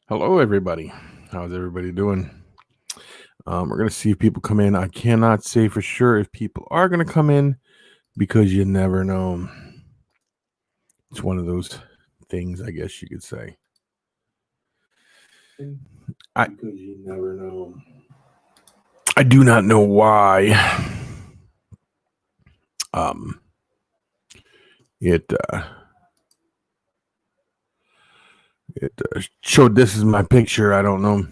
Hello, everybody. How's everybody doing? We're going to see if people come in. I cannot say for sure if people are going to come in because you never know. It's one of those things, I guess you could say. Because you never know. I do not know why. It showed this is my picture. I don't know.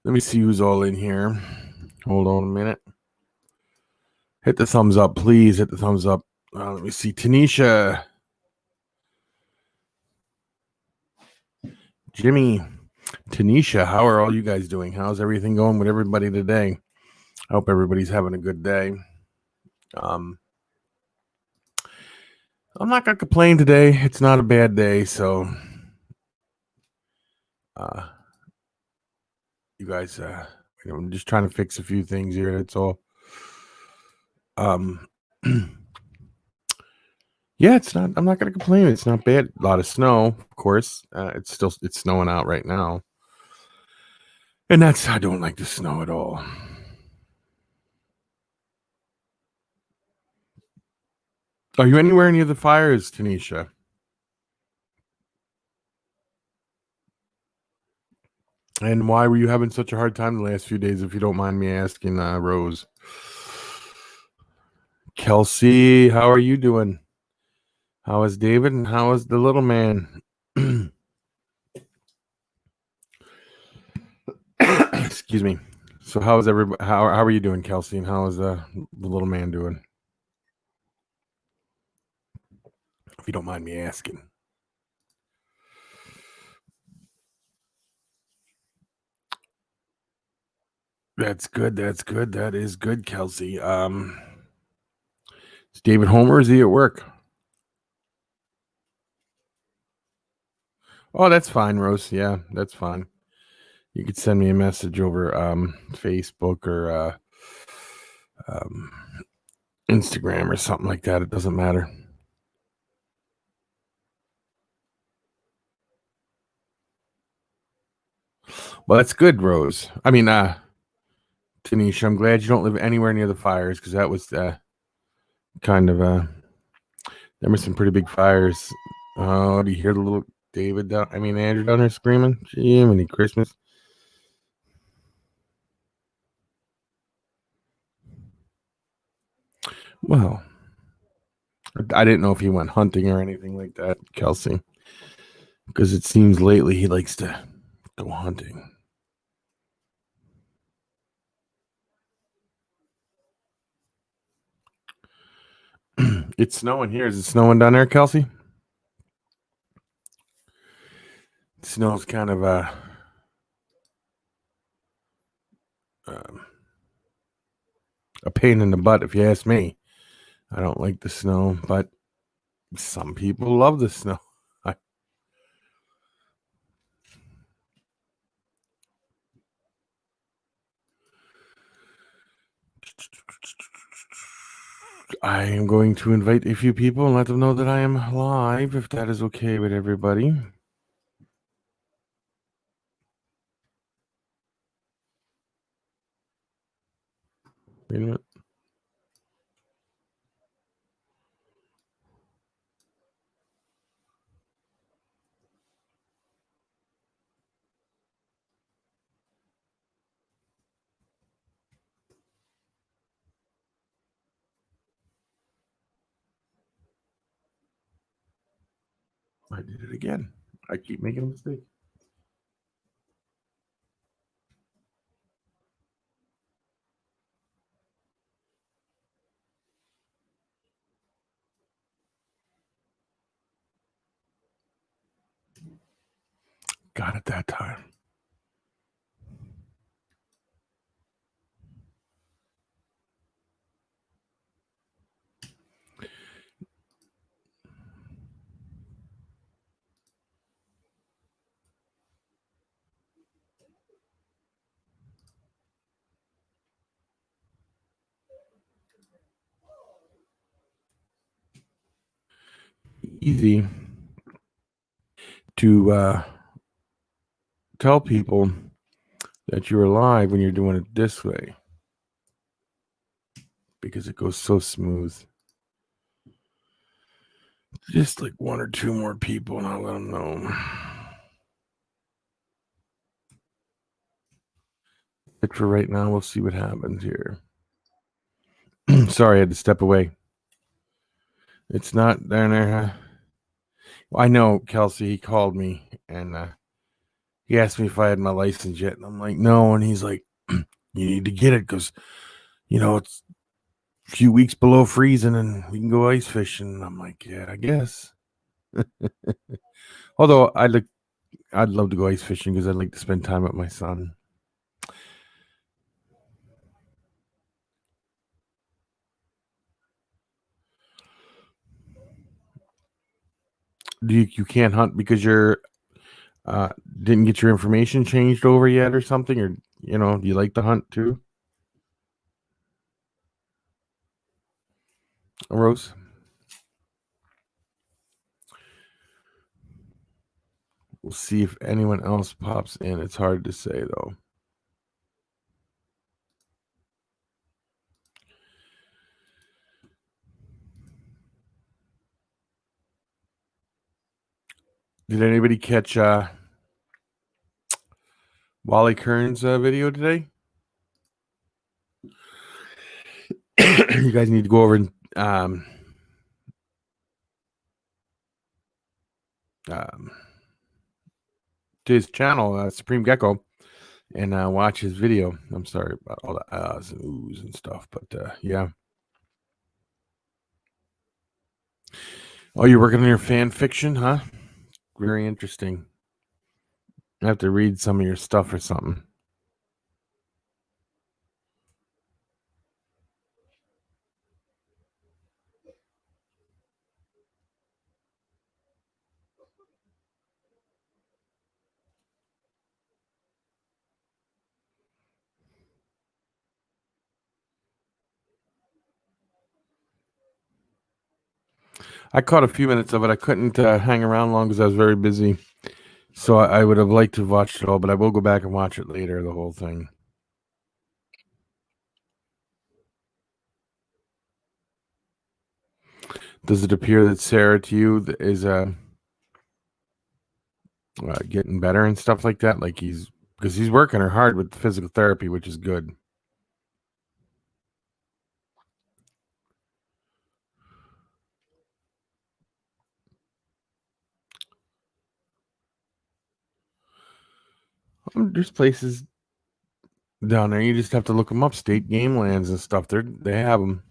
Let me see who's all in here. Hold on a minute. Hit the thumbs up, please. Hit the thumbs up. Let me see. Tanisha. Jimmy. Tanisha, how are all you guys doing? How's everything going with everybody today? I hope everybody's having a good day. I'm not going to complain today. It's not a bad day, so you guys, I'm just trying to fix a few things here. That's all. Yeah, it's not. I'm not going to complain. It's not bad. A lot of snow, of course. It's snowing out right now, and I don't like the snow at all. Are you anywhere near the fires, Tanisha? And why were you having such a hard time the last few days, if you don't mind me asking, Rose? Kelsey, how are you doing? How is David and how is the little man? Excuse me. So how is everybody? How are you doing, Kelsey? And how is the little man doing? If you don't mind me asking. That's good. That's good. That is good, Kelsey. Is David home or is he at work? Oh, that's fine, Rose. Yeah, that's fine. You could send me a message over Facebook or Instagram or something like that. It doesn't matter. Well, that's good, Rose. I mean, Tanisha, I'm glad you don't live anywhere near the fires because that was kind of there were some pretty big fires. Oh, do you hear the little Andrew down there screaming? Jiminy Christmas. Well, I didn't know if he went hunting or anything like that, Kelsey, because it seems lately he likes to go hunting. It's snowing here. Is it snowing down there, Kelsey? Snow's kind of a pain in the butt, if you ask me. I don't like the snow, but some people love the snow. I am going to invite a few people and let them know that I am live, if that is okay with everybody. Wait a minute. I did it again. I keep making a mistake. Got it that time. Easy to tell people that you're alive when you're doing it this way because it goes so smooth. Just like one or two more people, and I'll let them know. But for right now, we'll see what happens here. Sorry, I had to step away. It's not there. I know, Kelsey. He called me and he asked me if I had my license yet, and I'm like, no. And he's like, you need to get it because it's a few weeks below freezing, and we can go ice fishing. And I'm like, yeah, I guess. Although I'd love to go ice fishing because I'd like to spend time with my son. You can't hunt because you're didn't get your information changed over yet or something, or do you like to hunt too, Rose? We'll see if anyone else pops in. It's hard to say though. Did anybody catch Wally Kern's video today? You guys need to go over and to his channel, Supreme Gecko, and watch his video. I'm sorry about all the ahs and oohs and stuff, but yeah. Oh, you're working on your fan fiction, huh? Very interesting. I have to read some of your stuff or something. I caught a few minutes of it. I couldn't hang around long because I was very busy. So I would have liked to have watched it all, but I will go back and watch it later, the whole thing. Does it appear that Sarah to you is getting better and stuff like that? Like because he's working her hard with physical therapy, which is good. There's places down there. You just have to look them up. State game lands and stuff. They have them.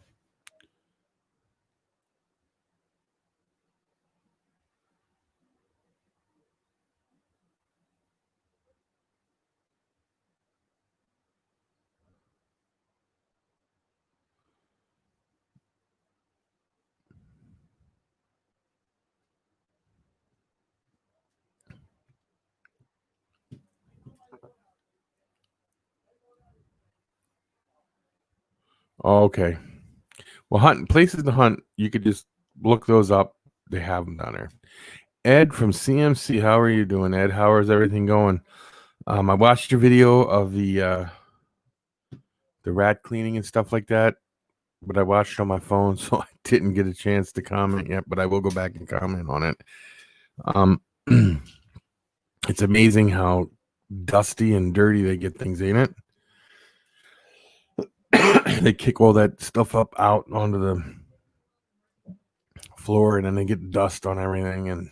Oh, okay. Well, places to hunt. You could just look those up. They have them down there. Ed from CMC, how are you doing, Ed? How is everything going? I watched your video of the rat cleaning and stuff like that, but I watched it on my phone, so I didn't get a chance to comment yet. But I will go back and comment on it. It's amazing how dusty and dirty they get things, ain't it? They kick all that stuff up out onto the floor, and then they get dust on everything. And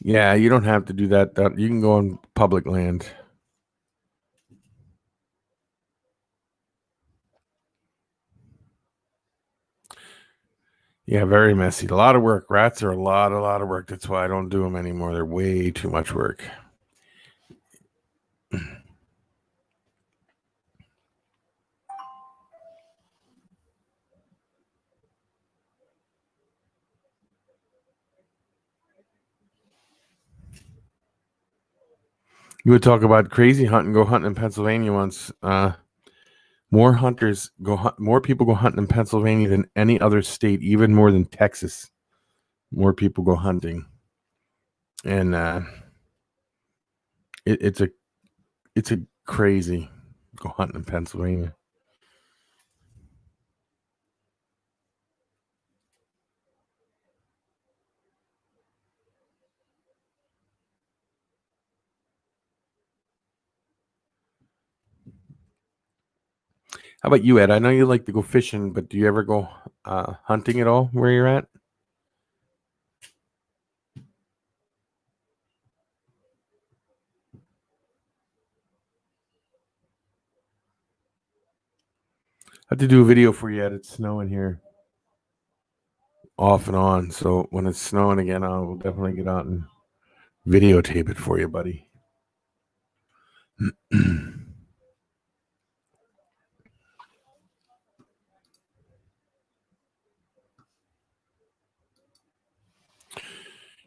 yeah, you don't have to do that. You can go on public land. Yeah, very messy. A lot of work. Rats are a lot of work. That's why I don't do them anymore. They're way too much work. You would talk about crazy hunting. Go hunting in Pennsylvania once. More hunters go hunt. More people go hunting in Pennsylvania than any other state, even more than Texas. More people go hunting, and it's a crazy go hunting in Pennsylvania. How about you, Ed? I know you like to go fishing, but do you ever go hunting at all where you're at? I have to do a video for you, Ed. It's snowing here off and on. So when it's snowing again, I will definitely get out and videotape it for you, buddy.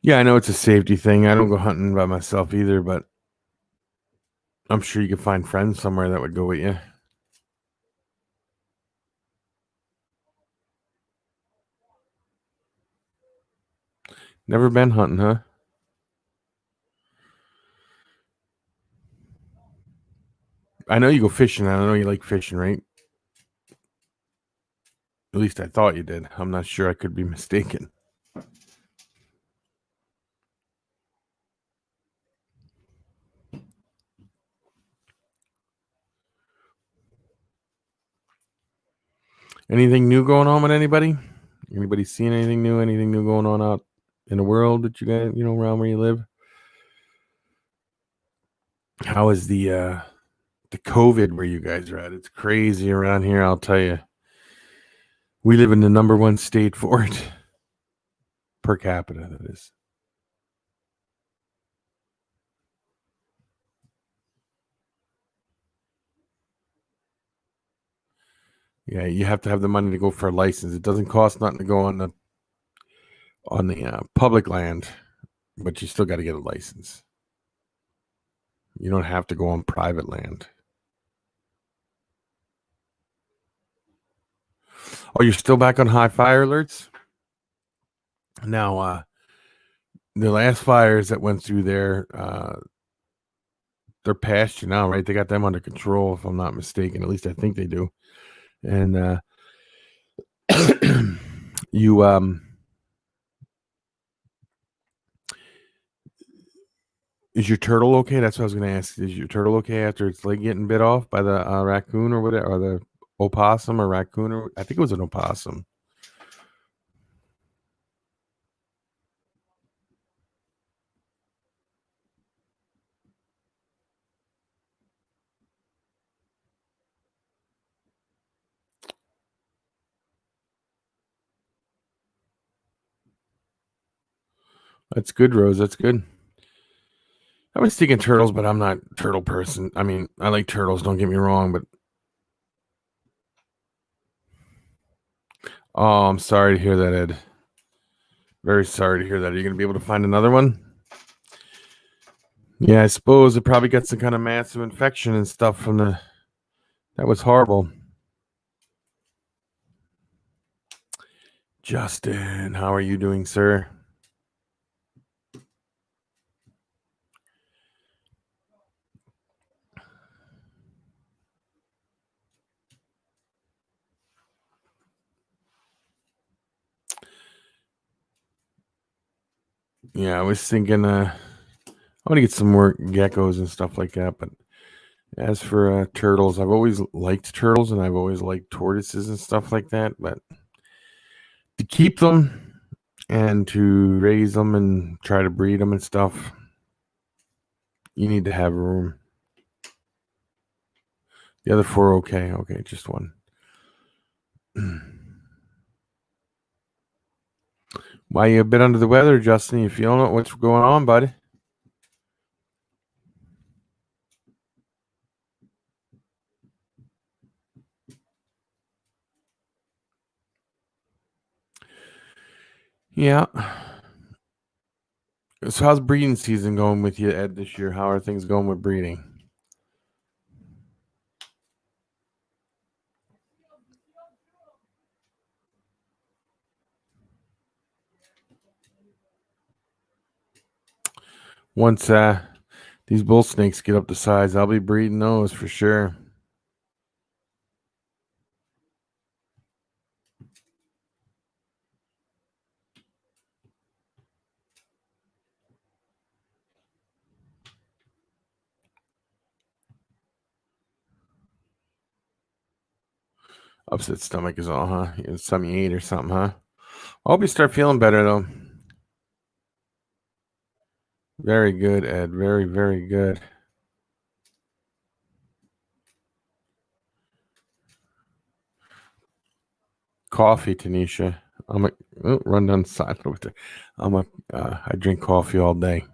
Yeah, I know it's a safety thing. I don't go hunting by myself either, but I'm sure you could find friends somewhere that would go with you. Never been hunting, huh? I know you go fishing. I know you like fishing, right? At least I thought you did. I'm not sure. I could be mistaken. Anything new going on with anybody? Anybody seeing anything new? Anything new going on out in the world that you guys, around where you live? How is the COVID where you guys are at? It's crazy around here, I'll tell you. We live in the number one state for it per capita, that is. Yeah, you have to have the money to go for a license. It doesn't cost nothing to go on the public land, but you still got to get a license. You don't have to go on private land. Oh, you're still back on high fire alerts? Now, the last fires that went through there, they're past you now, right? They got them under control, if I'm not mistaken. At least I think they do. And you is your turtle okay? That's what I was going to ask. Is your turtle okay after its leg getting bit off by the raccoon or whatever, or the opossum or raccoon? Or I think it was an opossum. That's good, Rose. That's good. I was thinking turtles, but I'm not a turtle person. I mean, I like turtles. Don't get me wrong, but oh, I'm sorry to hear that, Ed. Very sorry to hear that. Are you going to be able to find another one? Yeah, I suppose it probably got some kind of massive infection and stuff from the. That was horrible. Justin, how are you doing, sir? Yeah, I was thinking I want to get some more geckos and stuff like that, but as for turtles, I've always liked turtles and I've always liked tortoises and stuff like that, but to keep them and to raise them and try to breed them and stuff, you need to have room. The other four, okay, just one. Why you a bit under the weather, Justin? You feeling it? What's going on, buddy? Yeah. So how's breeding season going with you, Ed, this year? How are things going with breeding? Once these bull snakes get up to size, I'll be breeding those for sure. Upset stomach is all, huh? It's something you ate or something, huh? I hope you start feeling better, though. Very good, Ed. Very, very good. Coffee, Tanisha. I'm a run down the side with there. I drink coffee all day.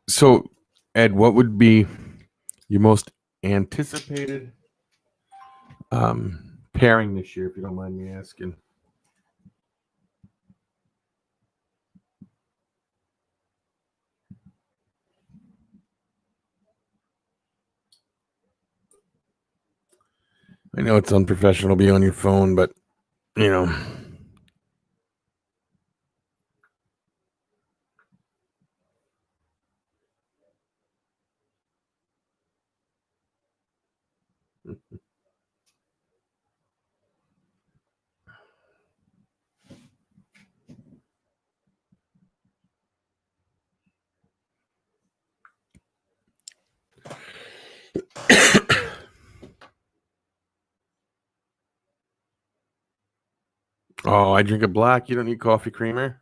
So, Ed, what would be your most anticipated pairing this year, if you don't mind me asking? I know it's unprofessional to be on your phone, but you know. Oh, I drink a black. You don't need coffee creamer?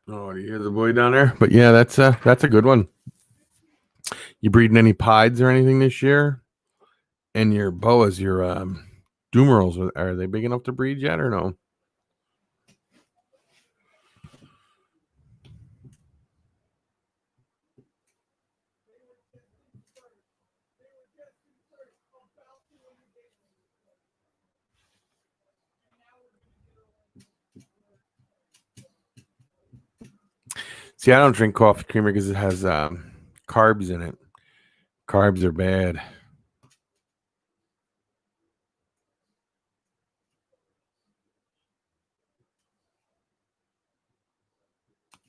Oh, do you hear the boy down there? But yeah, that's a good one. You breeding any pieds or anything this year? And your boas, your Doomerals, are they big enough to breed yet or no? See, I don't drink coffee creamer because it has carbs in it. Carbs are bad.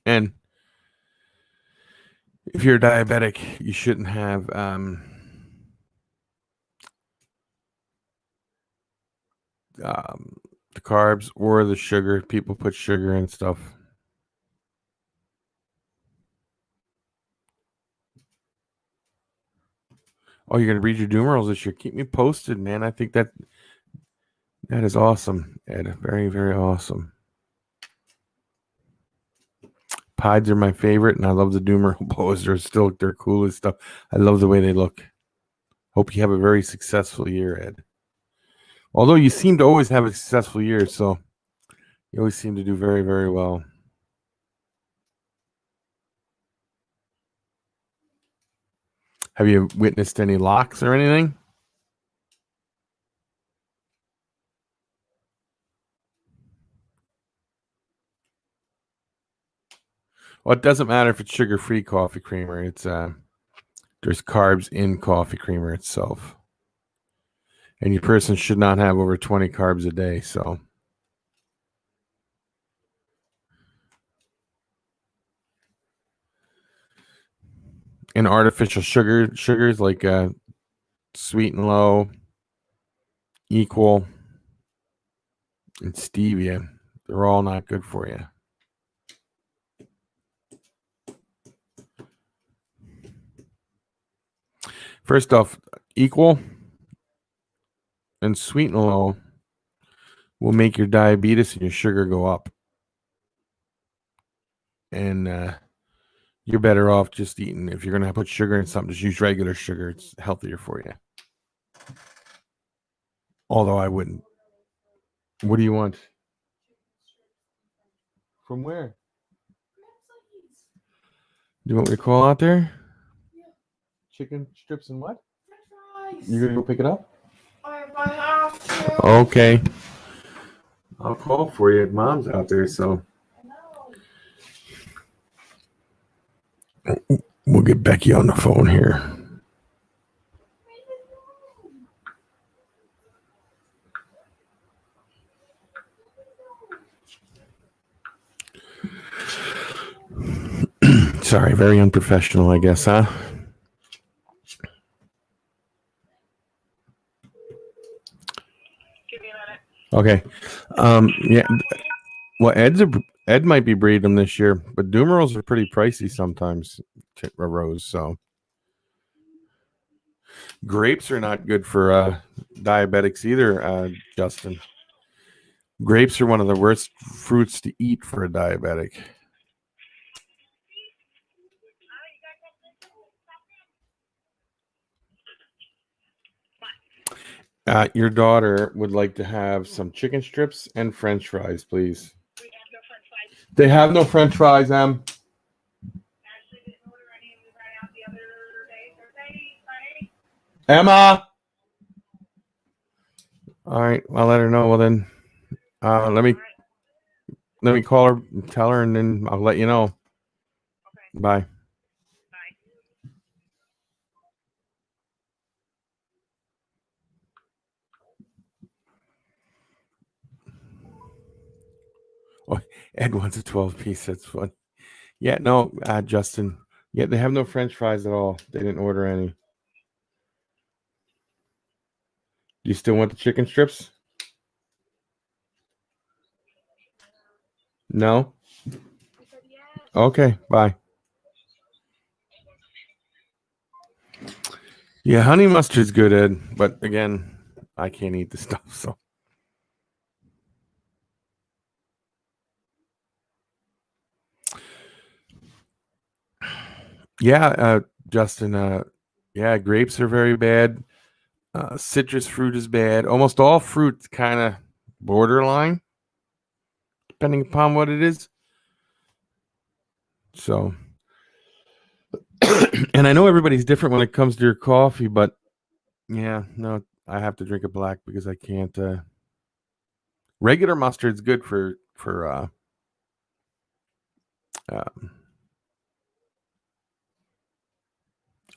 And if you're diabetic, you shouldn't have the carbs or the sugar. People put sugar in stuff. Oh, you're gonna breed your Doomerals this year. Keep me posted, man. I think that is awesome, Ed. Very, very awesome. Pieds are my favorite, and I love the Doomer boas. They're cool as stuff. I love the way they look. Hope you have a very successful year, Ed. Although you seem to always have a successful year, so you always seem to do very, very well. Have you witnessed any locks or anything? Well, it doesn't matter if it's sugar-free coffee creamer. It's there's carbs in coffee creamer itself, and your person should not have over 20 carbs a day. So, and artificial sugars like sweet and low, equal, and stevia, they're all not good for you. First off, equal and sweet and low will make your diabetes and your sugar go up. And you're better off just eating. If you're going to put sugar in something, just use regular sugar. It's healthier for you. Although I wouldn't. What do you want? From where? Do you want me to call out there? Chicken strips and what? You're going to go pick it up? Okay. I'll call for you. Mom's out there, so we'll get Becky on the phone here. Sorry, very unprofessional, I guess, huh? Okay. Yeah. Well, Ed might be breeding them this year, but Doomerals are pretty pricey sometimes. A rose, so grapes are not good for diabetics either. Justin, grapes are one of the worst fruits to eat for a diabetic. Your daughter would like to have some chicken strips and French fries, please. They have no French fries, Em. Emma. All right, I'll let her know. Well, then, let me call her, and tell her, and then I'll let you know. Okay. Bye. Oh, Ed wants a 12-piece. That's fun. Yeah, no, Justin. Yeah, they have no French fries at all. They didn't order any. Do you still want the chicken strips? No? Okay, bye. Yeah, honey mustard's good, Ed. But again, I can't eat the stuff, so. Yeah, Justin. Yeah, grapes are very bad. Citrus fruit is bad. Almost all fruit's kind of borderline, depending upon what it is. So, and I know everybody's different when it comes to your coffee, but yeah, no, I have to drink it black because I can't. Regular mustard's good for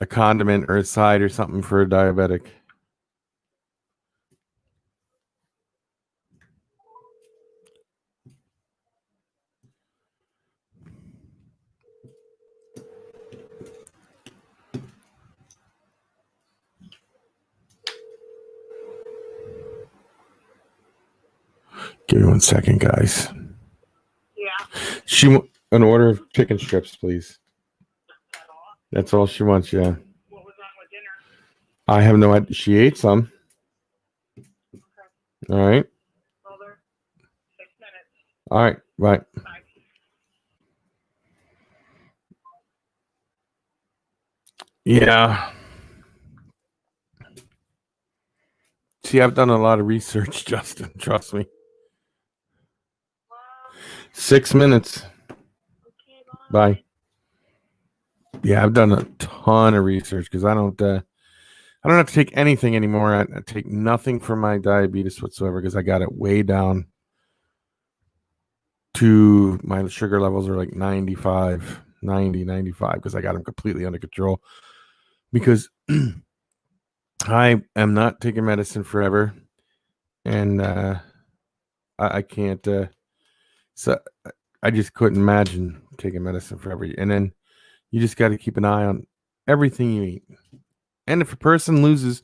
a condiment or a side or something for a diabetic. Give me 1 second, guys. Yeah. An order of chicken strips, please. That's all she wants. Yeah. What was on with dinner? I have no idea. She ate some. Okay. All right. Well, 6 minutes. All right. Bye. Bye. Yeah. See, I've done a lot of research, Justin. Trust me. 6 minutes. Okay, bye. Yeah, I've done a ton of research because I don't have to take anything anymore. I take nothing for my diabetes whatsoever because I got it way down to my sugar levels are like 95, 90, 95 because I got them completely under control because I am not taking medicine forever and I can't so I just couldn't imagine taking medicine forever. And then you just got to keep an eye on everything you eat. And if a person loses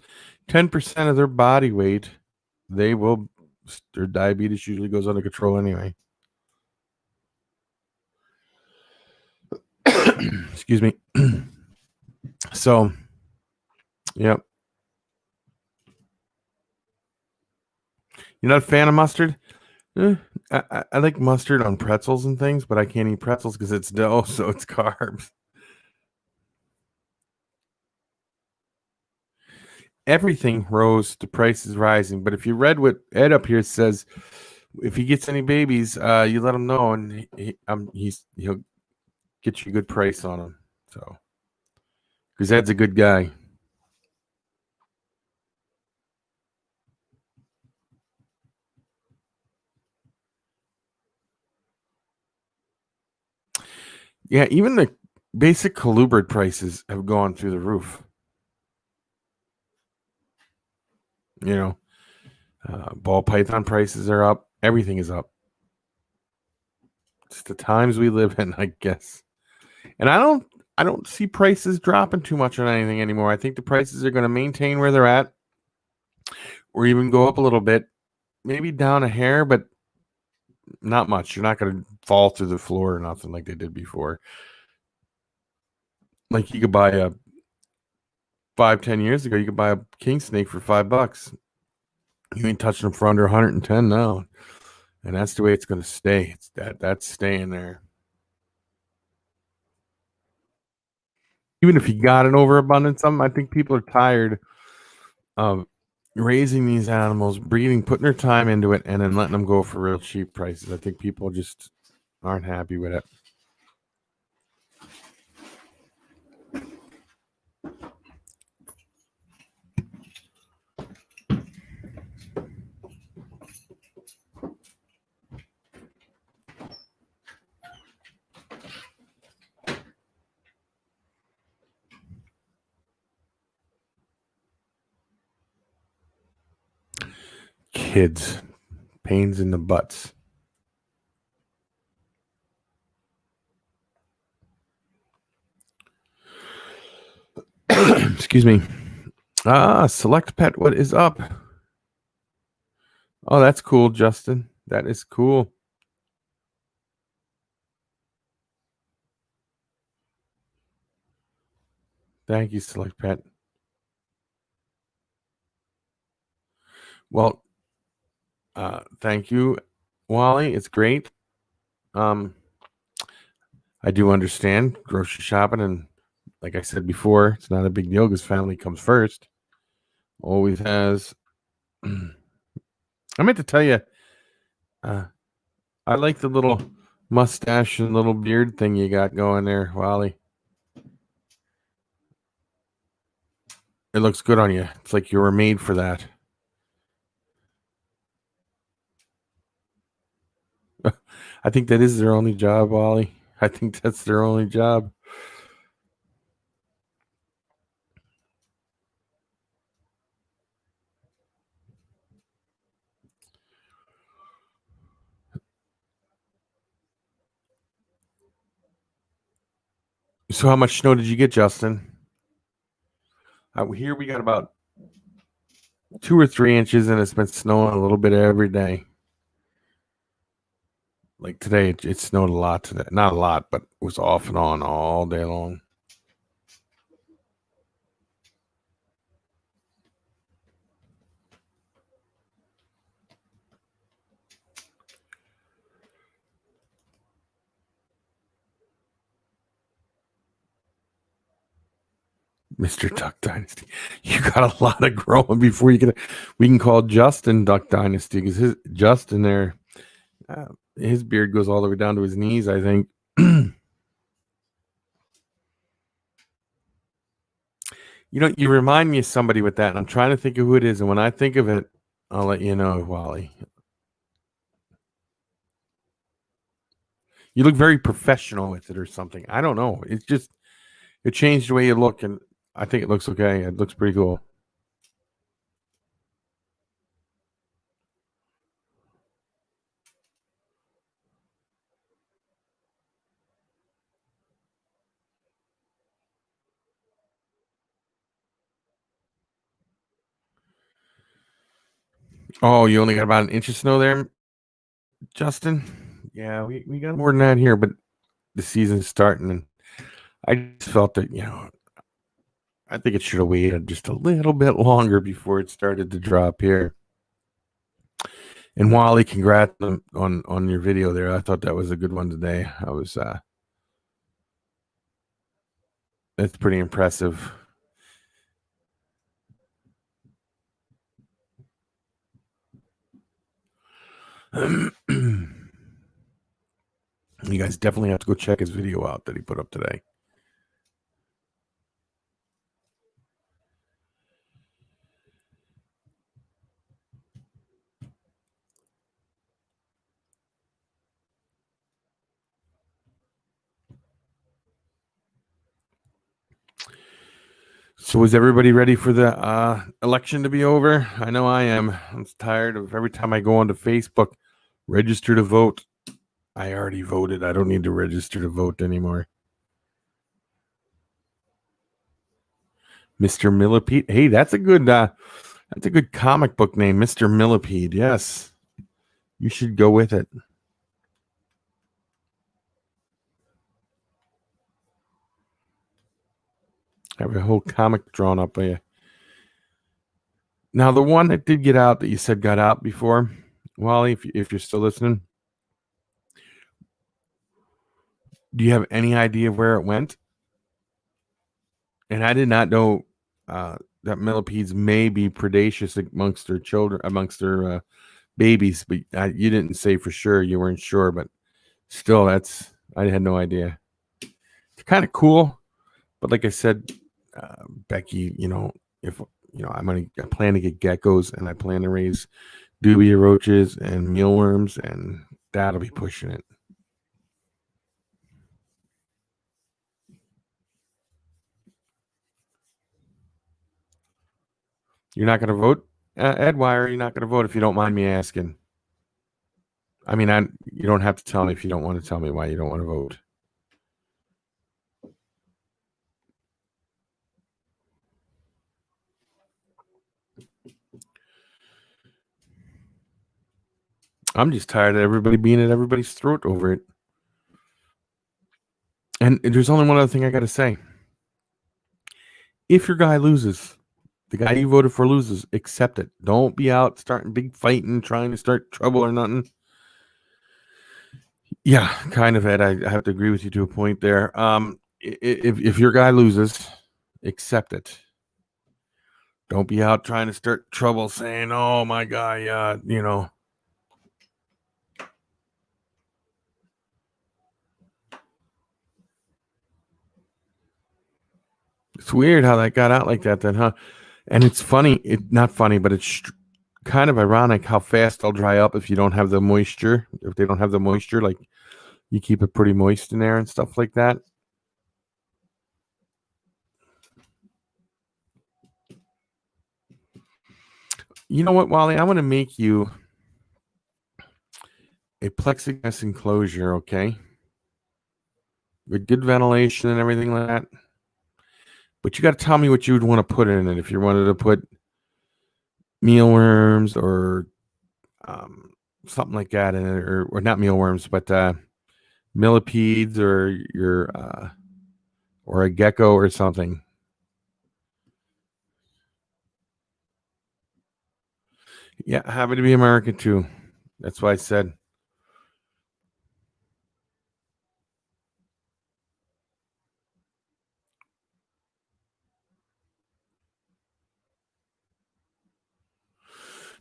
10% of their body weight, their diabetes usually goes under control anyway. Excuse me. So, yep. You're not a fan of mustard? I like mustard on pretzels and things, but I can't eat pretzels because it's dough, so it's carbs. Everything rose, the price is rising. But if you read what Ed up here says, if he gets any babies, you let him know, and he'll get you a good price on them. So, because Ed's a good guy. Yeah, even the basic colubrid prices have gone through the roof. You know, ball python prices are up. Everything is up. It's the times we live in, I guess. And I don't see prices dropping too much on anything anymore. I think the prices are going to maintain where they're at, or even go up a little bit, maybe down a hair, but not much. You're not going to fall through the floor or nothing like they did before. Like you could buy a 5-10 years ago, you could buy a king snake for $5. You ain't touching them for under 110 now, and that's the way it's going to stay. It's that's staying there. Even if you got an overabundance of them, I think people are tired of raising these animals, breeding, putting their time into it, and then letting them go for real cheap prices. I think people just aren't happy with it. Kids, pains in the butts. Excuse me. Select pet. What is up? Oh, that's cool, Justin. That is cool. Thank you, Select Pet. Well, thank you, Wally. It's great. I do understand grocery shopping, and like I said before, it's not a big deal because family comes first. Always has. I meant to tell you, I like the little mustache and little beard thing you got going there, Wally. It looks good on you. It's like you were made for that. I think that is their only job, Wally. I think that's their only job. So, how much snow did you get, Justin? Here we got about 2 or 3 inches, and it's been snowing a little bit every day. Like today, it snowed a lot today. Not a lot, but it was off and on all day long. Mr. Duck Dynasty. You got a lot of growing before you get. We can call Justin Duck Dynasty because his Justin there, his beard goes all the way down to his knees. I think. You know, you remind me of somebody with that, and I'm trying to think of who it is. And when I think of it, I'll let you know, Wally. You look very professional with it, or something. I don't know. It's just it changed the way you look, and I think it looks okay. It looks pretty cool. Oh, you only got about an inch of snow there, Justin? Yeah, we got more than that here, but the season's starting, and I just felt that, I think it should have waited just a little bit longer before it started to drop here. And Wally, congrats on your video there. I thought that was a good one today. I was That's pretty impressive. You guys definitely have to go check his video out that he put up today. So is everybody ready for the election to be over? I know I am. I'm tired of every time I go onto Facebook, register to vote. I already voted. I don't need to register to vote anymore. Mr. Millipede. Hey, that's a good comic book name, Mr. Millipede. Yes. You should go with it. Have a whole comic drawn up by you. Now, the one that did get out that you said got out before, Wally, if you're still listening, do you have any idea of where it went? And I did not know that millipedes may be predaceous amongst their children, amongst their babies, but you didn't say for sure. You weren't sure, but still, I had no idea. It's kind of cool, but like I said, Becky, if I plan to get geckos and I plan to raise dubia roaches and mealworms, and that'll be pushing it. You're not going to vote, Ed? Why are you not going to vote if you don't mind me asking? I mean, you don't have to tell me if you don't want to tell me why you don't want to vote. I'm just tired of everybody being at everybody's throat over it. And there's only one other thing I got to say. If your guy loses, the guy you voted for loses, accept it. Don't be out starting big fighting, trying to start trouble or nothing. Yeah, kind of, Ed. I have to agree with you to a point there. If your guy loses, accept it. Don't be out trying to start trouble saying, oh, my guy, It's weird how that got out like that then, huh? And it's funny. Not funny, but it's kind of ironic how fast they'll dry up if you don't have the moisture. If they don't have the moisture, like you keep it pretty moist in there and stuff like that. You know what, Wally? I want to make you a plexiglass enclosure, okay? With good ventilation and everything like that. But you got to tell me what you would want to put in it. If you wanted to put mealworms or something like that in it, or not mealworms, but millipedes or a gecko or something. Yeah, happy to be American too. That's why I said.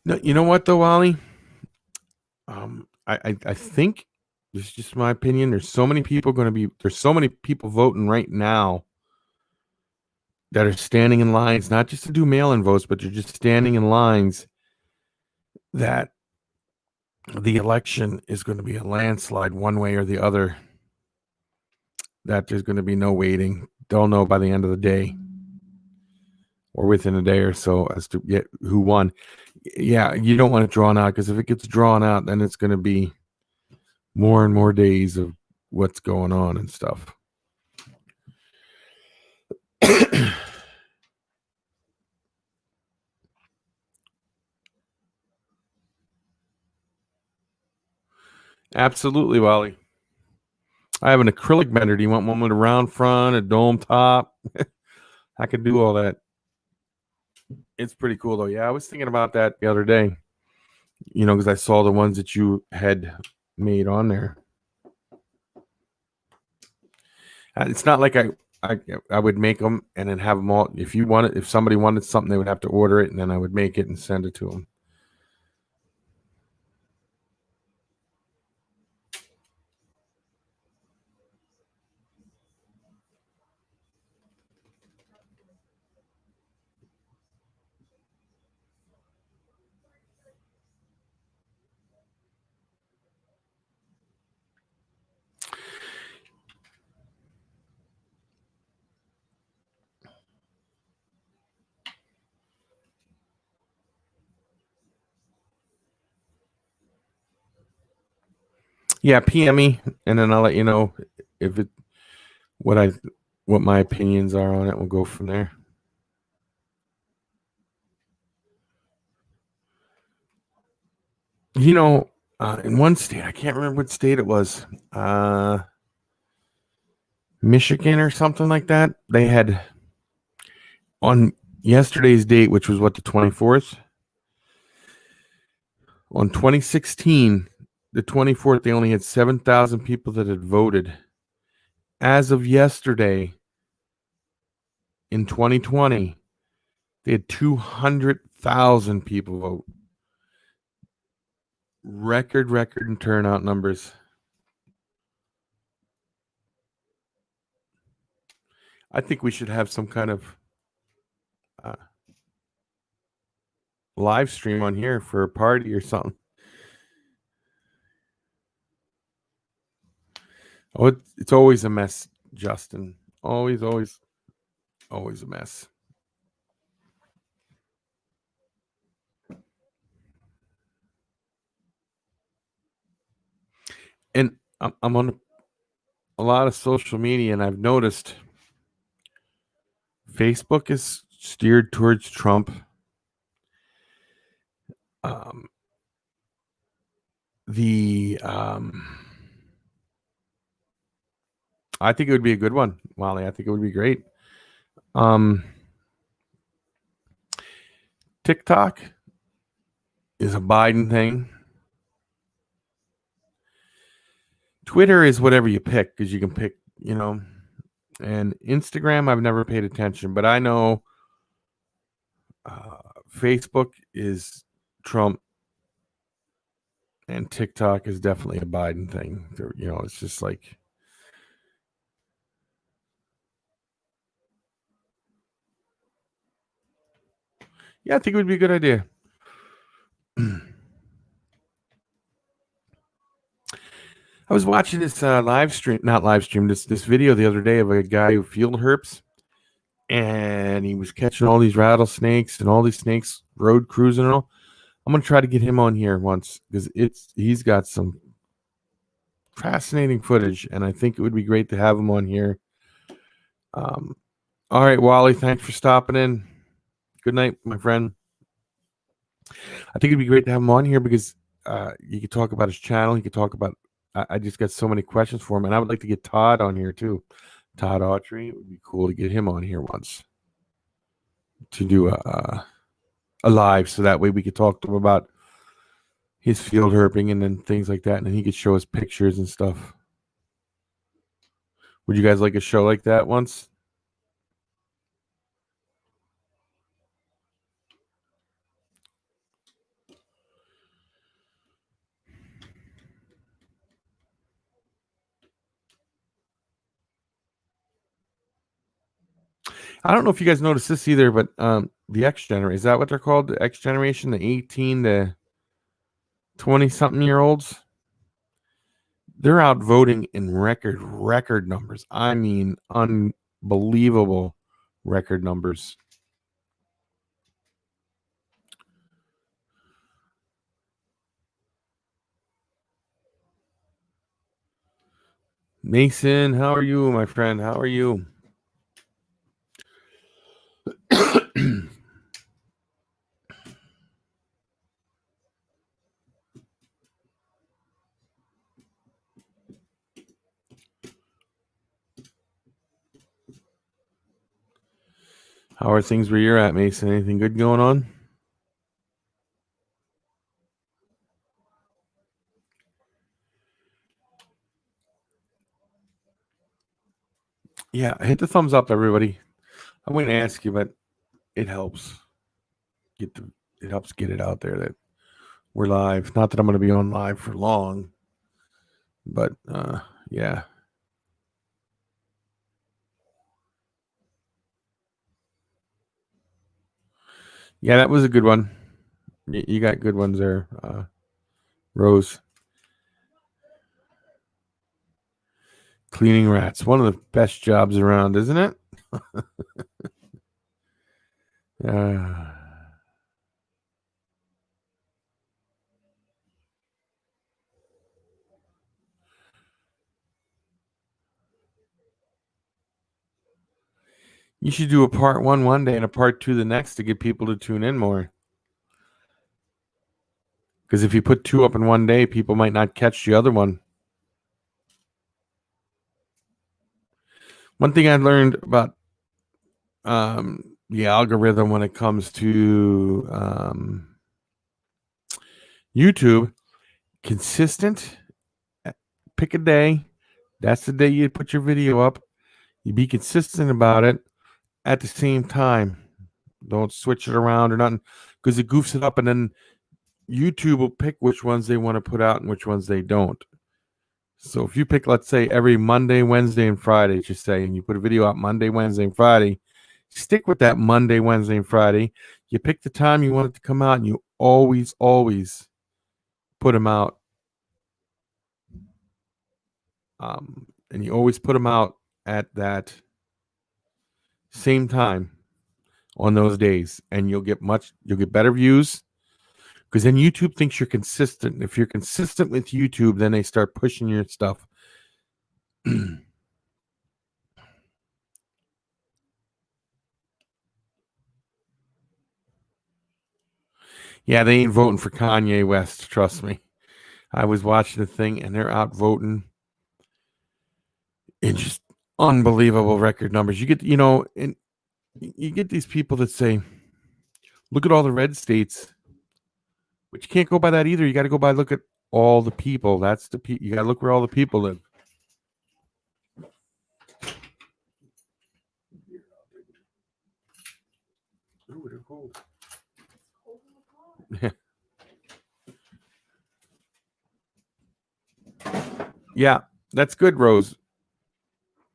No, you know what though, Wally? I think this is just my opinion. There's so many people voting right now that are standing in lines, not just to do mail-in votes, but they're just standing in lines, that the election is going to be a landslide one way or the other. That there's going to be no waiting. They'll know by the end of the day or within a day or so as to who won. Yeah, you don't want it drawn out, because if it gets drawn out, then it's going to be more and more days of what's going on and stuff. Absolutely, Wally. I have an acrylic bender. Do you want one with a round front, a dome top? I could do all that. It's pretty cool, though. Yeah, I was thinking about that the other day, because I saw the ones that you had made on there. It's not like I would make them and then have them all. If somebody wanted something, they would have to order it, and then I would make it and send it to them. Yeah, PM me, and then I'll let you know if it what I what my opinions are on it. We'll go from there. You know, in one state, I can't remember what state it was, Michigan or something like that. They had on yesterday's date, which was what, the 24th, on 2016, the 24th, they only had 7,000 people that had voted. As of yesterday, in 2020, they had 200,000 people vote. Record in turnout numbers. I think we should have some kind of uh, live stream on here for a party or something. Oh, it's always a mess, Justin. Always a mess. And I'm on a lot of social media, and I've noticed Facebook is steered towards Trump. The I think it would be a good one, Wally. I think it would be great. TikTok is a Biden thing. Twitter is whatever you pick, because you can pick, and Instagram I've never paid attention, but I know Facebook is Trump and TikTok is definitely a Biden thing. It's just like, yeah, I think it would be a good idea. I was watching this not live stream, this video the other day of a guy who field herps, and he was catching all these rattlesnakes and all these snakes road cruising and all. I'm gonna try to get him on here once, because he's got some fascinating footage, and I think it would be great to have him on here. All right, Wally, thanks for stopping in. Good night, my friend. I think it'd be great to have him on here, because you could talk about his channel. You could talk about. I just got so many questions for him, and I would like to get Todd on here too. Todd Autry. It would be cool to get him on here once to do a live, so that way we could talk to him about his field herping and then things like that, and then he could show us pictures and stuff. Would you guys like a show like that once? I don't know if you guys noticed this either, but the X generation, is that what they're called? The X generation, the 18 to 20 something year olds, they're out voting in record numbers. I mean, unbelievable record numbers. Mason, how are you, my friend? How are you? How are things where you're at, Mason? Anything good going on? Yeah, hit the thumbs up, everybody. I'm going to ask you, but it helps it helps get it out there that we're live. Not that I'm going to be on live for long, but yeah. Yeah, that was a good one. You got good ones there, Rose. Cleaning rats, one of the best jobs around, isn't it? uh, You should do a part one day and a part 2 the next to get people to tune in more. Because if you put 2 up in one day, people might not catch the other one. One thing I learned about the algorithm when it comes to YouTube, consistent, pick a day. That's the day you put your video up. You be consistent about it at the same time. Don't switch it around or nothing, because it goofs it up, and then YouTube will pick which ones they want to put out and which ones they don't. So if you pick, let's say, every Monday, Wednesday, and Friday, just say, and you put a video out Monday, Wednesday, and Friday, stick with that Monday, Wednesday, and Friday. You pick the time you want it to come out, and you always put them out. And you always put them out at that same time on those days, and you'll get better views, because then YouTube thinks you're consistent. If you're consistent with YouTube, then they start pushing your stuff. Yeah, they ain't voting for Kanye West, trust me. I was watching the thing, and they're out voting in just unbelievable record numbers. You get, and you get these people that say, look at all the red states, but you can't go by that either. You got to go by look at all the people. That's you got to look where all the people live. Ooh, they're cold. Yeah, that's good, Rose.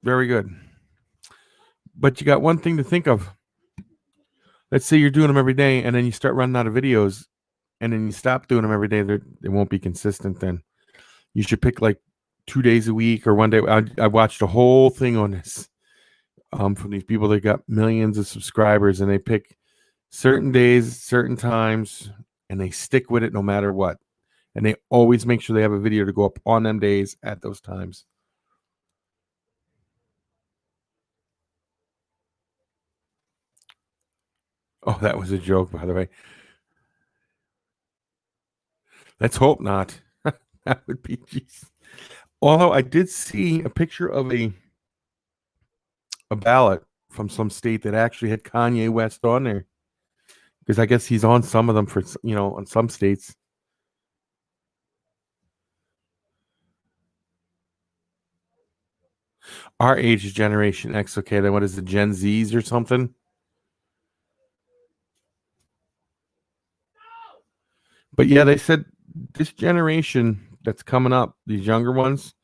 Very good. But you got one thing to think of. Let's say you're doing them every day, and then you start running out of videos, and then you stop doing them every day. They won't be consistent then. You should pick like 2 days a week or one day. I watched a whole thing on this from these people that got millions of subscribers, and they pick certain days, certain times, and they stick with it no matter what. And they always make sure they have a video to go up on them days at those times. Oh, that was a joke, by the way. Let's hope not. That would be geez. Although I did see a picture of a ballot from some state that actually had Kanye West on there, because I guess he's on some of them for, on some states. Our age is Generation X. Okay, then what is it, Gen Zs or something? But yeah, they said this generation that's coming up, these younger ones,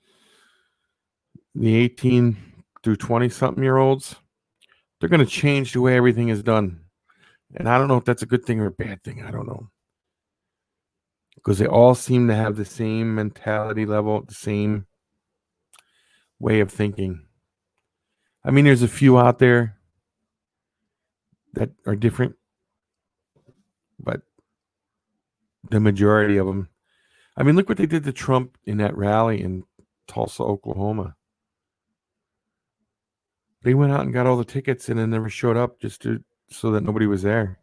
the 18 through 20 something year olds, they're going to change the way everything is done. And I don't know if that's a good thing or a bad thing. I don't know. Because they all seem to have the same mentality level, the same way of thinking. I mean, there's a few out there that are different, but the majority of them. I mean, look what they did to Trump in that rally in Tulsa, Oklahoma. They went out and got all the tickets and then never showed up so that nobody was there.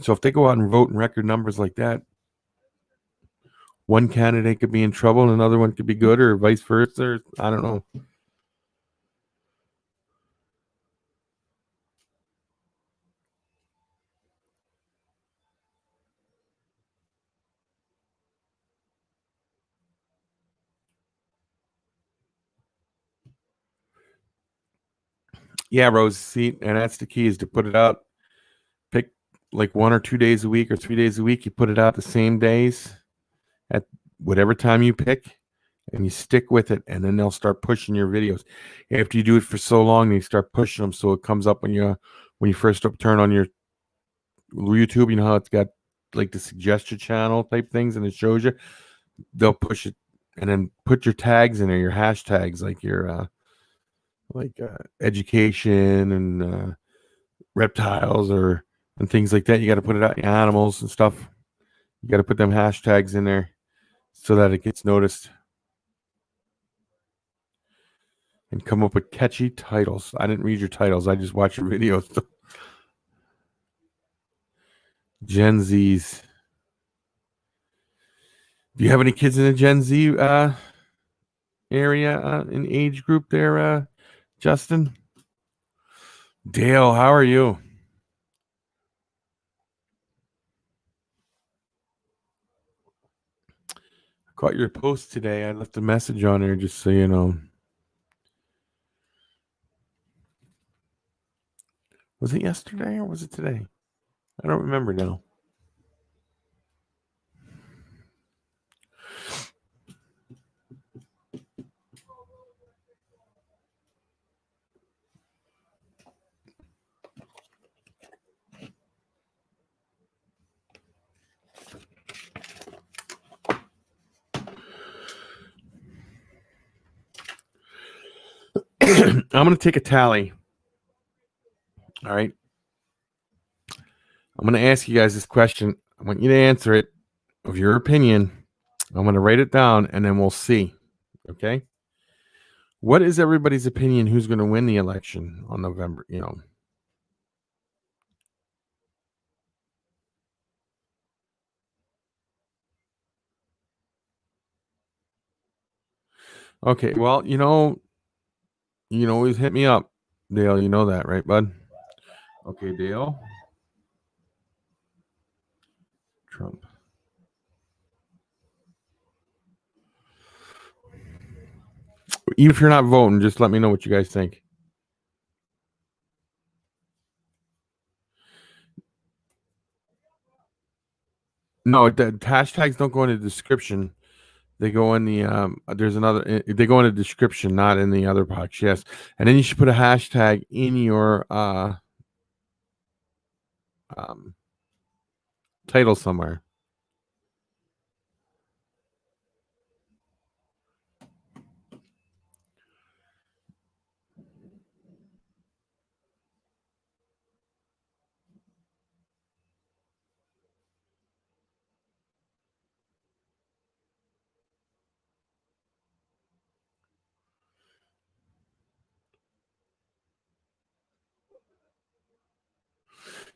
So if they go out and vote in record numbers like that, one candidate could be in trouble and another one could be good, or vice versa. Or, I don't know. Yeah, Rose. See, and that's the key, is to put it out. Pick like 1 or 2 days a week or 3 days a week. You put it out the same days at whatever time you pick, and you stick with it, and then they'll start pushing your videos. After you do it for so long, they start pushing them, so it comes up when you first turn on your YouTube. You know how it's got like the suggestion channel type things, and it shows you. They'll push it, and then put your tags in there, your hashtags, like your education and reptiles and things like that. You got to put it out, animals and stuff. You got to put them hashtags in there so that it gets noticed. and come up with catchy titles. I didn't read your titles. I just watched your videos. Gen Zs. Do you have any kids in the Gen Z area in age group there, Justin? Dale, how are you? I caught your post today. I left a message on there just so you know. Was it yesterday or was it today? I don't remember now. I'm going to take a tally. All right. I'm going to ask you guys this question. I want you to answer it of your opinion. I'm going to write it down and then we'll see. Okay. What is everybody's opinion? Who's going to win the election on November? You know. Okay. Well, you can always hit me up, Dale. You know that, right, bud? Okay, Dale. Trump. Even if you're not voting, just let me know what you guys think. No, the hashtags don't go in the description. They go in the there's another they go in the description, not in the other box. Yes. And then you should put a hashtag in your title somewhere.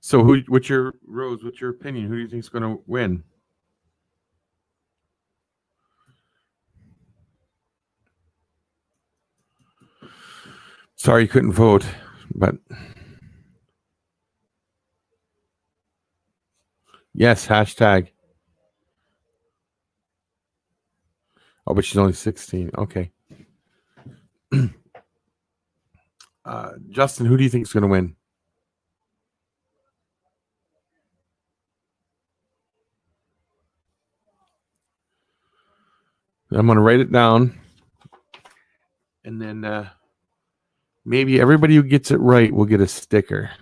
So what's your opinion? Who do you think is going to win? Sorry you couldn't vote, but yes, hashtag. Oh, but she's only 16. Okay. Justin, who do you think is going to win? I'm going to write it down. And then maybe everybody who gets it right will get a sticker.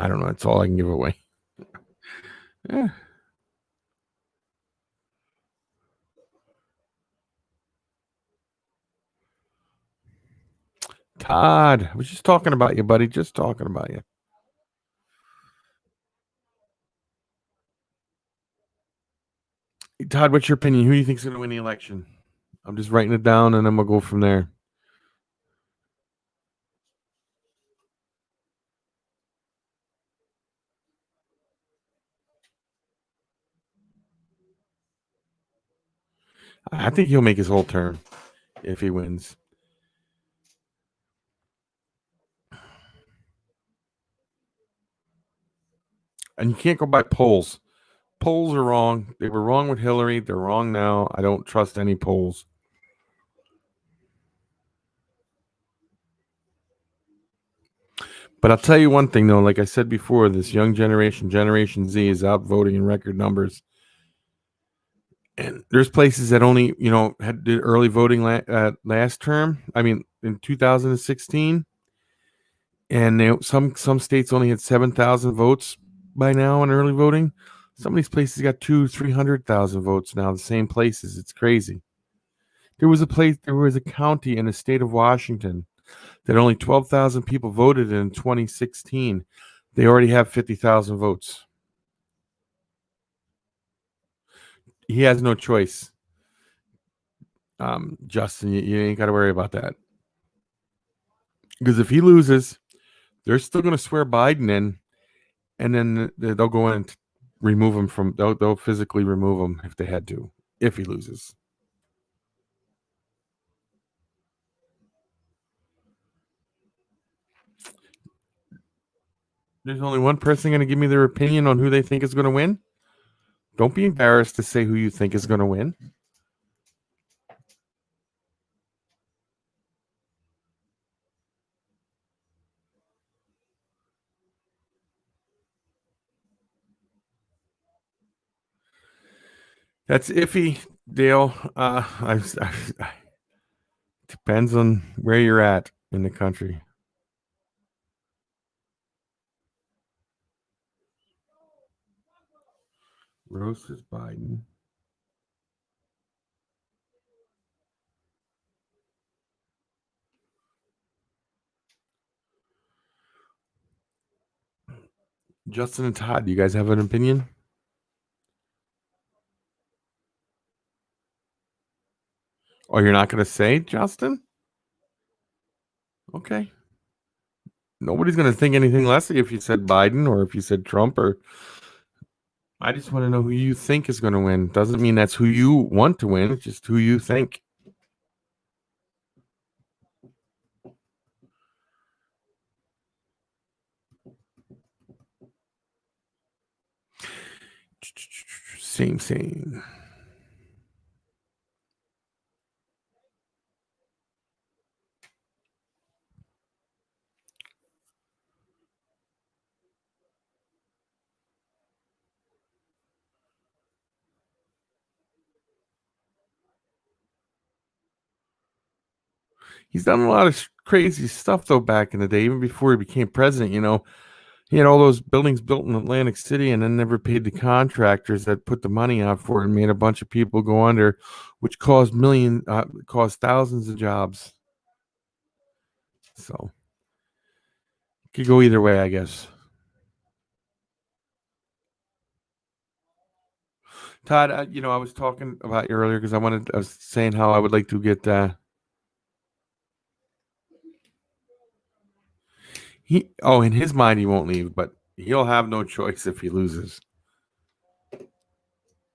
I don't know. That's all I can give away. Yeah. Todd, I was just talking about you, buddy. Just talking about you. Todd, what's your opinion? Who do you think is going to win the election? I'm just writing it down, and then we'll go from there. I think he'll make his whole term if he wins. And you can't go by polls. Polls are wrong. They were wrong with Hillary. They're wrong now. I don't trust any polls. But I'll tell you one thing, though. Like I said before, this young generation, Generation Z, is out voting in record numbers. And there's places that only, did early voting last term. I mean, in 2016. And some states only had 7,000 votes by now in early voting. Some of these places got 200,000-300,000 votes now. The same places. It's crazy. There was a county in the state of Washington that only 12,000 people voted in 2016. They already have 50,000 votes. He has no choice. Justin, you ain't got to worry about that. Because if he loses, they're still going to swear Biden in, and then they'll go in and remove him from. They'll physically remove him if they had to. If he loses, there's only one person going to give me their opinion on who they think is going to win. Don't be embarrassed to say who you think is going to win. That's iffy, Dale. Depends on where you're at in the country. Rose is Biden. Justin and Todd, do you guys have an opinion? Oh, you're not going to say, Justin? Okay. Nobody's going to think anything less if you said Biden or if you said Trump. Or I just want to know who you think is going to win. Doesn't mean that's who you want to win. It's just who you think. Same. He's done a lot of crazy stuff though back in the day, even before he became president. He had all those buildings built in Atlantic City and then never paid the contractors that put the money out for it and made a bunch of people go under, which caused thousands of jobs. So could go either way, I guess. Todd, I was talking about you earlier because I was saying how I would like to get in his mind he won't leave, but he'll have no choice if he loses.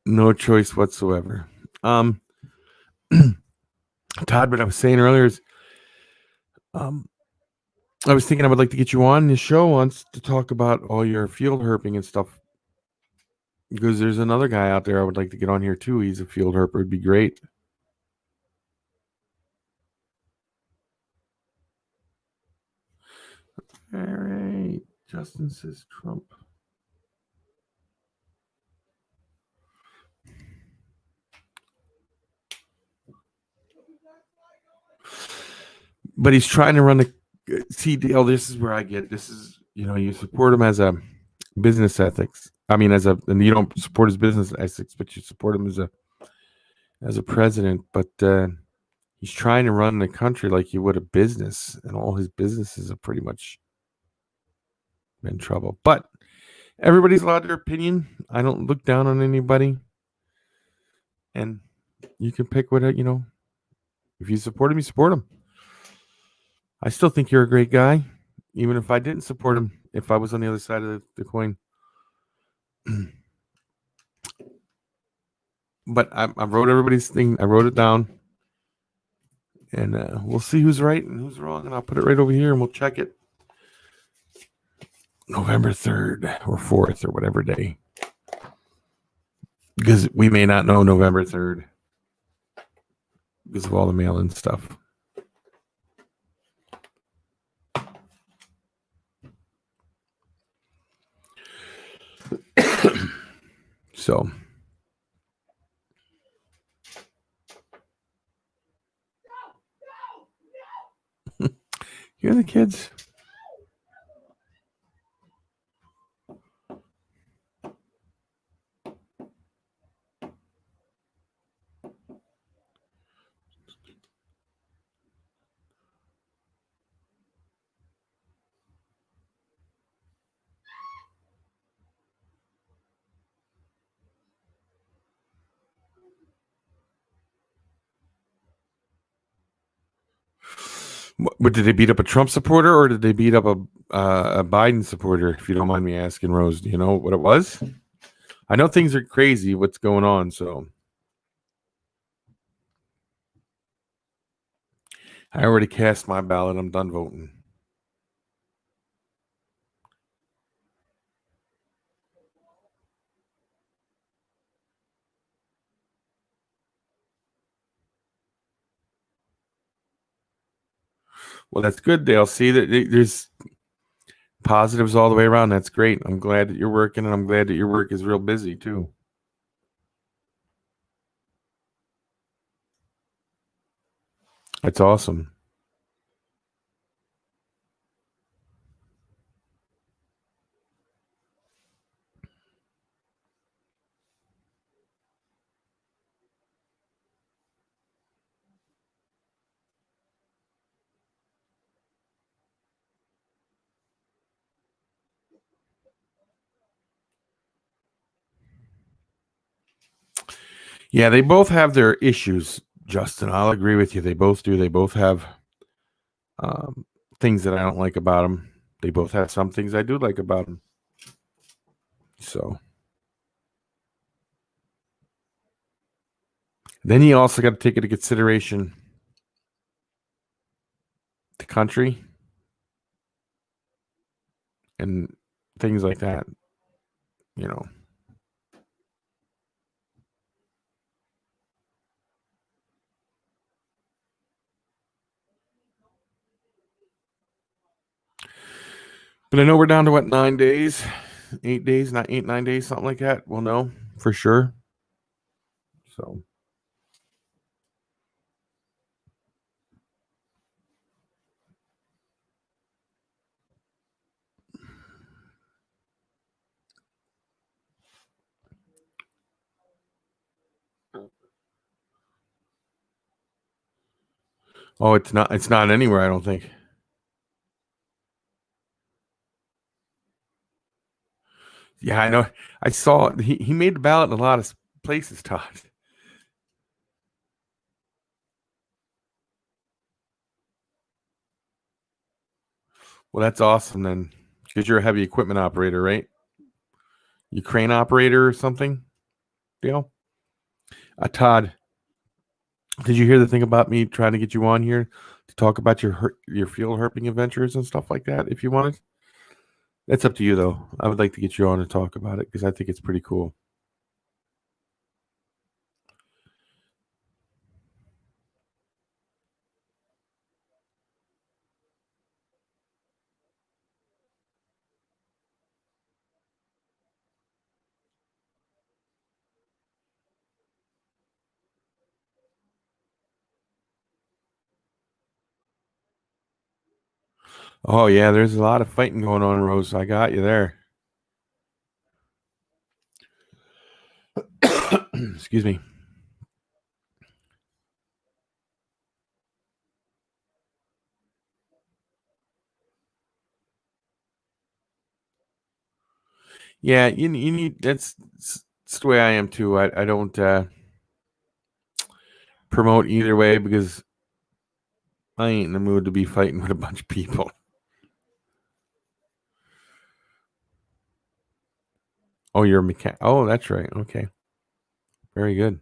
No choice whatsoever. Um, Todd, what I was saying earlier is, um, I was thinking I would like to get you on the show once to talk about all your field herping and stuff. Because there's another guy out there I would like to get on here too. He's a field herper. It'd be great. All right. Justin says Trump. But he's trying to run the Dale. This is where I get this is you support him as a business ethics. I mean, and you don't support his business ethics, but you support him as a president. But he's trying to run the country like he would a business, and all his businesses are pretty much in trouble. But everybody's allowed their opinion. I don't look down on anybody, and you can pick what If you support him, you support him. I still think you're a great guy, even if I didn't support him. If I was on the other side of the coin. But I wrote everybody's thing. I wrote it down, and we'll see who's right and who's wrong. And I'll put it right over here, and we'll check it. November 3rd or 4th or whatever day, because we may not know November 3rd because of all the mail-in stuff. So you're the kids. But did they beat up a Trump supporter or did they beat up a Biden supporter? If you don't mind me asking, Rose, do you know what it was? I know things are crazy. What's going on? So I already cast my ballot. I'm done voting. Well, that's good, Dale. See that there's positives all the way around. That's great. I'm glad that you're working, and I'm glad that your work is real busy too. That's awesome. Yeah, they both have their issues, Justin. I'll agree with you. They both do. They both have um, things that I don't like about them. They both have some things I do like about them. So then you also got to take into consideration the country and things like that. You know, but I know we're down to what 9 days, 8 days, not 8 9 days, something like that. We'll know for sure. So oh, it's not. It's not anywhere. I don't think. Yeah, I know. I saw he made the ballot in a lot of places, Todd. Well, that's awesome then, because you're a heavy equipment operator, right? You crane operator or something, Dale? Todd, did you hear the thing about me trying to get you on here to talk about your field herping adventures and stuff like that? If you wanted, that's up to you though. I would like to get you on to talk about it because I think it's pretty cool. Oh yeah, there's a lot of fighting going on, Rose. I got you there. Excuse me. Yeah, you need that's the way I am too. I don't promote either way because I ain't in the mood to be fighting with a bunch of people. Oh, you're a mechanic. Oh, that's right. Okay, very good.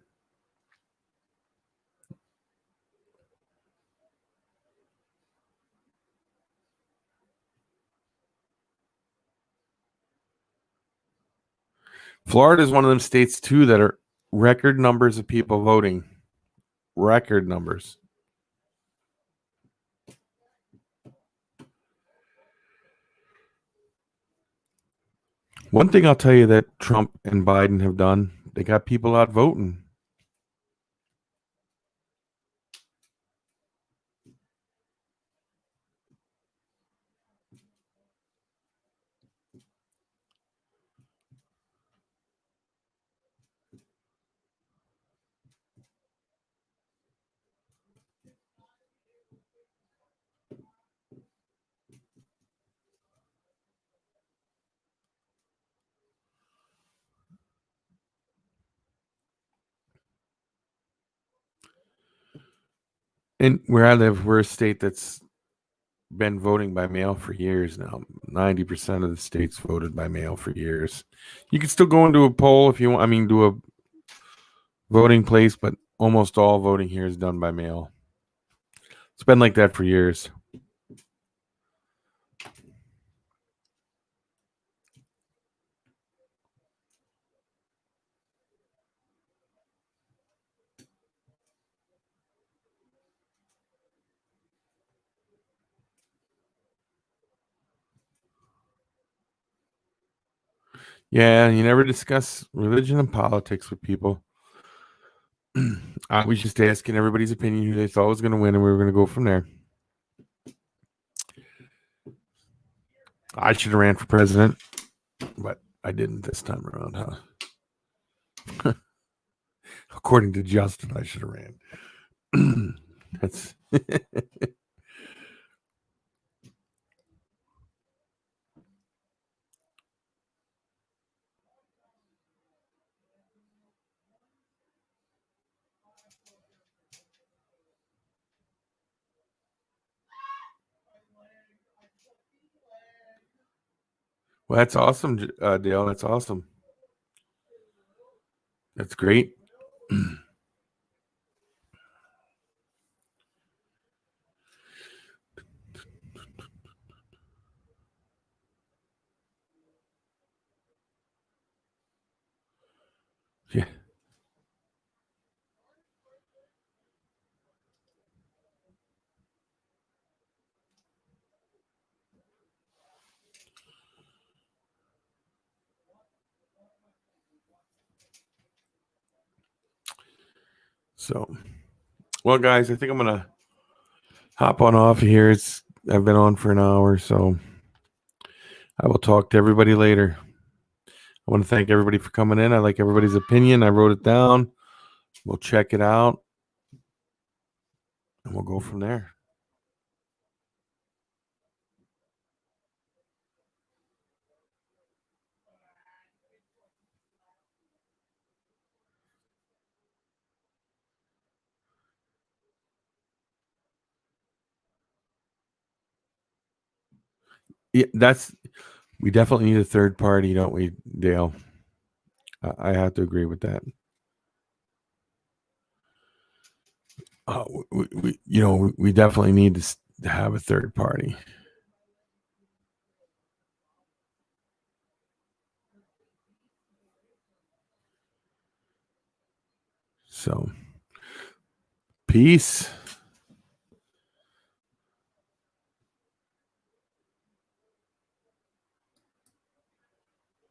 Florida is one of them states too that are record numbers of people voting. Record numbers. One thing I'll tell you that Trump and Biden have done, they got people out voting. And where I live, we're a state that's been voting by mail for years now. 90% of the states voted by mail for years. You can still go into a poll if you want. I mean, do a voting place, but almost all voting here is done by mail. It's been like that for years. Yeah, you never discuss religion and politics with people. I was just asking everybody's opinion who they thought was going to win, and we were going to go from there. I should have ran for president, but I didn't this time around, huh? According to Justin, I should have ran. That's well, that's awesome, Dale. That's awesome. That's great. Yeah. So, well, guys, I think I'm gonna hop on off here. I've been on for an hour, so I will talk to everybody later. I want to thank everybody for coming in. I like everybody's opinion. I wrote it down. We'll check it out, and we'll go from there. Yeah, we definitely need a third party, don't we, Dale? I have to agree with that. We definitely need to have a third party. So, peace.